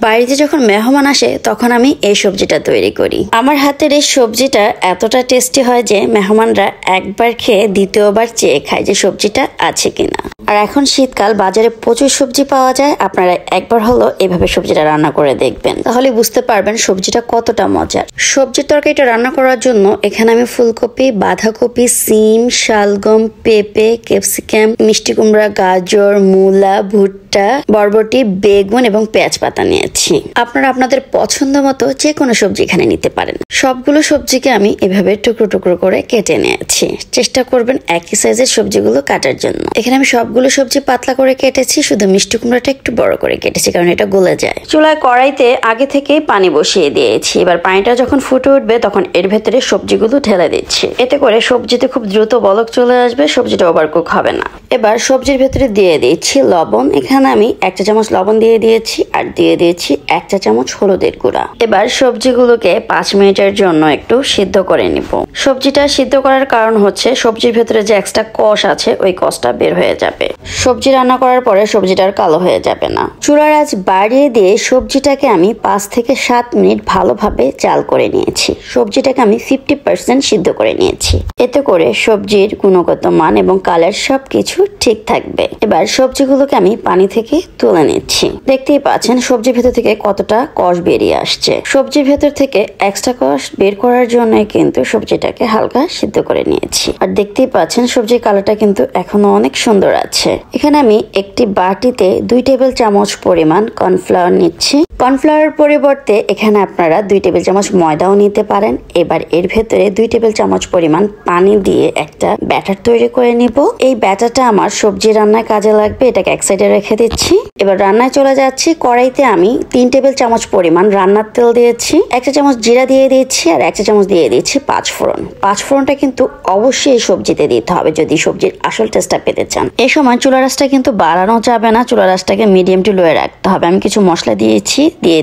বাড়িতে যখন মেহমান আসে তখন আমি এই সবজিটা তৈরি করি। আমার হাতের এই সবজিটা এতটা টেস্টি হয় যে মেহমানরা একবার খেয়ে দ্বিতীয়বার চেয়ে খায় যে সবজিটা আছে কিনা। আর এখন শীতকাল, বাজারে প্রচুর সবজি পাওয়া যায়। আপনারা একবার হলো এভাবে সবজিটা রান্না করে দেখবেন, তাহলে বুঝতে পারবেন সবজিটা কতটা মজার। সবজির তরকারিটা রান্না করার জন্য এখানে আমি ফুলকপি, বাঁধাকপি, সিম, শালগম, পেঁপে, ক্যাপসিকাম, মিষ্টি কুমড়া, গাজর, মূলা, ভুট্টা, বরবটি, বেগুন এবং পেঁয়াজ পাতা নিয়েছি। আপনারা আপনাদের পছন্দ মতো যে কোনো সবজি এখানে নিতে পারেন। সবগুলো সবজিকে আমি এভাবে টুকরো টুকরো করে কেটে নিয়েছি। চেষ্টা করবেন একই সাইজের সবজিগুলো কাটার জন্য। এখানে আমি সবগুলো সবজি পাতলা করে কেটেছি, শুধু মিষ্টি কুমড়াটা একটু বড় করে কেটেছি কারণ এটা গলে যায়। চুলায় কড়াইতে আগে থেকেই পানি বসিয়ে দিয়েছি। এবার পানিটা যখন ফুটে উঠবে তখন এর ভেতরে সবজিগুলো ঢেলে দিচ্ছি। এতে করে সবজিতে খুব দ্রুত বলক চলে আসবে, সবজিটা ওভারকুক হবে না। এবার সবজির ভেতরে দিয়ে দিচ্ছি লবণ। এখানে আমি 1 চা চামচ লবণ দিয়ে দিয়েছি আর দিয়ে দিয়েছি 1 চা চামচ হলুদের গুঁড়া। এবার সবজিগুলোকে 5 মিনিটের জন্য একটু সিদ্ধ করে নিব। সবজিটা সিদ্ধ করার কারণ হচ্ছে সবজির ভেতরে যে এক্সট্রা কষ আছে ওই কষটা বের হয়ে যাবে। সবজি রান্না করার পরে সবজিটা আর কালো হয়ে যাবে না। চুলার আঁচ বাড়িয়ে দিয়ে সবজিটাকে আমি 5 থেকে 7 মিনিট ভালোভাবে জাল করে নিয়েছি। সবজিটাকে আমি 50% সিদ্ধ করে নিয়েছি। এতে করে সবজির গুণগত মান এবং কালার সবকিছু ঠিক থাকবে। এবার সবজিগুলোকে আমি পানি থেকে তুলে নিচ্ছি। দেখতেই পাচ্ছেন সবজির ভেতর থেকে কতটা কষ বেরিয়ে আসছে। সবজির ভেতর থেকে এক্সট্রা কষ বের করার জন্য কিন্তু সবজিটাকে হালকা সিদ্ধ করে নিয়েছি। আর দেখতেই পাচ্ছেন সবজির কালারটা কিন্তু এখনো অনেক সুন্দর আছে। এখানে আমি একটি বাটিতে 2 টেবিল চামচ পরিমাণ কর্নফ্লাওয়ার নিচ্ছি। কর্নফ্লাওয়ারের পরিবর্তে এখানে আপনারা 2 টেবিল চামচ ময়দাও নিতে পারেন। এবার এর ভেতরে 2 টেবিল চামচ পরিমাণ পানি দিয়ে একটা ব্যাটার তৈরি করে নিব। এই ব্যাটারটা আমার সবজি রান্নায় কাজে লাগবে, এটাকে এক সাইডে রেখে দিচ্ছি। এবার রান্নায় চলে যাচ্ছি। কড়াইতে আমি 3 টেবিল চামচ পরিমাণ রান্নার তেল দিয়েছি, 1 চা চামচ জিরা দিয়ে দিয়েছি আর 1 চা চামচ দিয়ে দিয়েছি 5 ফোড়ন। 5 ফোড়নটা কিন্তু অবশ্যই সবজিতে দিতে হবে যদি সবজির আসল টেস্টটা পেতে চান। এই সময় চুলা রাসটা কিন্তু বাড়ানো যাবে না, চুলা রাসটাকে মিডিয়াম টু লোয়ে রাখতে হবে। আমি কিছু মশলা দিয়ে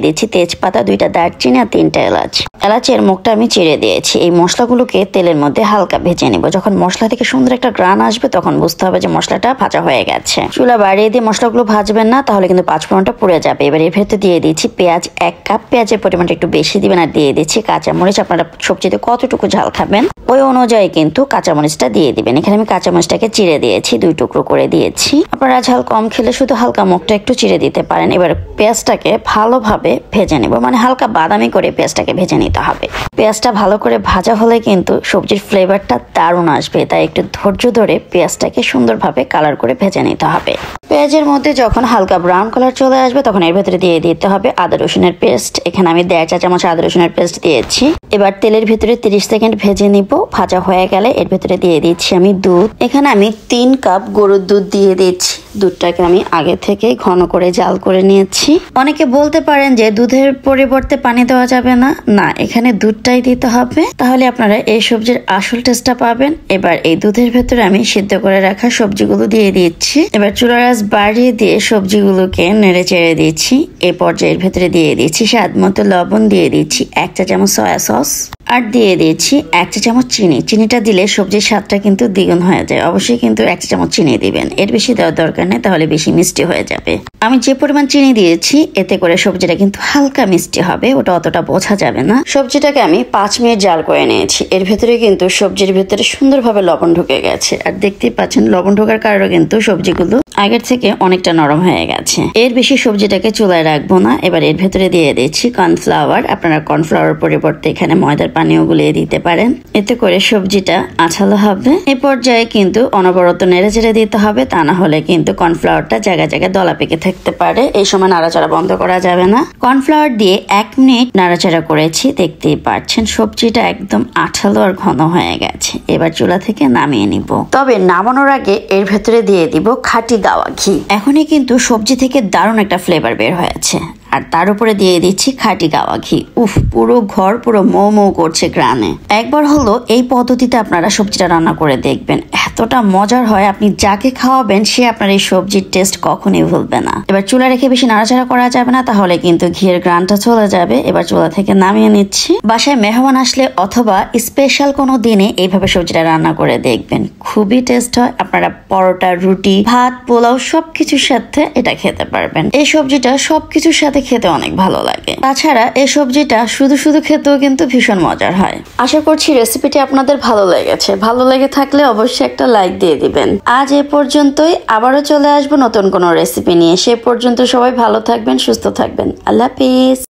দিচ্ছি তেজপাতা, 2টা দারচিনি আর 3টা এলাচ। এলাচের মুখটা আমি চিড়ে দিয়েছি। এই মশলাগুলোকে তেলের মধ্যে হালকা ভেজে নিব। যখন মশলা থেকে সুন্দর একটা গ্রান আসবে তখন বুঝতে হবে যে মশলাটা ভাজা হয়ে গেছে। চুলা বাড়িয়ে দিয়ে মশলাগুলো ভাজবেন না, তাহলে কিন্তু 5 ফোড়নটা পুড়ে যাবে। এবার এর ভেতরে দিয়ে দিচ্ছি পেঁয়াজ 1 কাপ। পেঁয়াজের পরিমাণটা একটু বেশি দিবেন। আর দিয়ে দিচ্ছি কাঁচামরিচ। আপনারা সবজিতে কতটুকু ঝাল খাবেন ওই অনুযায়ী কিন্তু কাঁচামরিচটা দিয়ে দিবেন। এখানে আমি কাঁচামরিচটাকে চিড়ে দিয়েছি, 2 টুকরো করে দিয়েছি। আপনারা ঝাল কম খেলে শুধু হালকা মুখটা একটু চিড়ে দিতে পারেন। এবার পেঁয়াজটাকে ভালোভাবে ভেজে নেব, মানে হালকা বাদামি করে পেঁয়াজটাকে ভেজে নিতে হবে। পেঁয়াজটা ভালো করে ভাজা হলে কিন্তু সবজির ফ্লেভারটা দারুণ আসবে, তাই একটু ধৈর্য ধরে পেঁয়াজটাকে সুন্দরভাবে কালার করে ভেজে নিতে হবে। পেঁয়াজের মধ্যে যখন হালকা ব্রাউন কালার চলে আসবে তখন এর ভেতরে দিয়ে দিতে হবে আদা রসুনের পেস্ট। এখানে আমি 1.5 চা চামচ আদা রসুনের পেস্ট দিয়েছি। এবার তেলের ভেতরে 30 সেকেন্ড ভেজে নিব। ভাজা হয়ে গেলে এর ভেতরে দিয়ে দিচ্ছি আমি দুধ। এখানে আমি 3 কাপ গরুর দুধ দিয়ে দিচ্ছি। দুধটাকে আমি আগে থেকে ঘন করে জাল করে নিয়েছি। অনেকে বলতে পারেন যে দুধের পরিবর্তে পানি দেওয়া যাবে না, না, এখানে দুধটাই দিতে হবে, তাহলে আপনারা এই সবজির আসল টেস্টটা পাবেন। এবার এই দুধের ভেতরে আমি সিদ্ধ করে রাখা সবজিগুলো দিয়ে দিচ্ছি। এবার চুলার আঁচ বাড়িয়ে দিয়ে সবজিগুলোকে নেড়ে চেড়ে দিচ্ছি। এই পর্যায়ের ভেতরে দিয়ে দিচ্ছি স্বাদ মতো লবণ, দিয়ে দিচ্ছি 1 চা চামচ সয়া সস আর দিয়ে দিয়েছি 1 চা চামচ চিনি। চিনিটা দিলে সবজির স্বাদটা কিন্তু দ্বিগুণ হয়ে যায়। অবশ্যই কিন্তু 1 চা চামচ চিনি দিবেন, এর বেশি দেওয়ার দরকার নেই, তাহলে বেশি মিষ্টি হয়ে যাবে। আমি যে পরিমাণ চিনি দিয়েছি এতে করে সবজিটা কিন্তু হালকা মিষ্টি হবে, ওটা অতটা বোঝা যাবে না। সবজিটাকে আমি 5 মিনিট জাল করে নিয়েছি। এর ভেতরে কিন্তু সবজির ভেতরে সুন্দরভাবে লবণ ঢুকে গেছে। আর দেখতেই পাচ্ছেন লবণ ঢোকার কারণে কিন্তু সবজিগুলো আগের থেকে অনেকটা নরম হয়ে গেছে। এর বেশি সবজিটাকে চুলায় রাখবো না। এবার এর ভেতরে দিয়ে দিচ্ছি কর্নফ্লাওয়ার। আপনারা কর্নফ্লাওয়ার পরিবর্তে এখানে ময়দার পানিও গুলিয়ে দিতে পারেন, এতে করে সবজিটা আঠালো হবে। এই পর্যায়ে কিন্তু অনবরত নেড়ে চেড়ে দিতে হবে, তা না হলে কিন্তু কর্নফ্লাওয়ারটা জায়গায় জায়গায় দলা পেকে থাকতে পারে। এই সময় নাড়াচাড়া বন্ধ করা যাবে না। কর্নফ্লাওয়ার দিয়ে 1 মিনিট নাড়াচাড়া করেছি। দেখতেই পাচ্ছেন সবজিটা একদম আঠালো আর ঘন হয়ে গেছে। এবার চুলা থেকে নামিয়ে নিব। তবে নামানোর আগে এর ভেতরে দিয়ে দিব খাঁটি গাওয়া ঘি। এখনই কিন্তু সবজি থেকে দারুণ একটা ফ্লেভার বের হয়েছে। আর তার উপরে দিয়ে দিচ্ছি খাঁটি গাওয়া ঘি। পুরো ঘর পুরো মৌ মৌ করছে গ্রানে। একবার হলো এই পদ্ধতিতে আপনারা সবজিটা রান্না করে দেখবেন, এতটা মজার হয়, আপনি যাকে খাওয়াবেন সে আপনার এই সবজির টেস্ট কখনোই ভুলবে না। এবার চুলা রেখে বেশি নাড়াচাড়া করা যাবে না, তাহলে কিন্তু ঘিয়ের গ্রানটা চলে যাবে। এবার চুলা থেকে নামিয়ে নিচ্ছি। বাসায় মেহমান আসলে অথবা স্পেশাল কোনো দিনে এইভাবে সবজিটা রান্না করে দেখবেন, খুবই টেস্ট হয়। আপনারা পরোটা, রুটি, ভাত, পোলাও সবকিছুর সাথে এটা খেতে পারবেন। এই সবজিটা সবকিছুর সাথে খেতে অনেক ভালো লাগে। তাছাড়া এই সবজিটা শুধু শুধু খেতেও কিন্তু ভীষণ মজার হয়। আশা করছি রেসিপিটি আপনাদের ভালো লেগেছে। ভালো লেগে থাকলে অবশ্যই একটা লাইক দিয়ে দিবেন। আজ এ পর্যন্তই, আবারও চলে আসবো নতুন কোনো রেসিপি নিয়ে। সে পর্যন্ত সবাই ভালো থাকবেন, সুস্থ থাকবেন। আল্লাহ হাফেজ।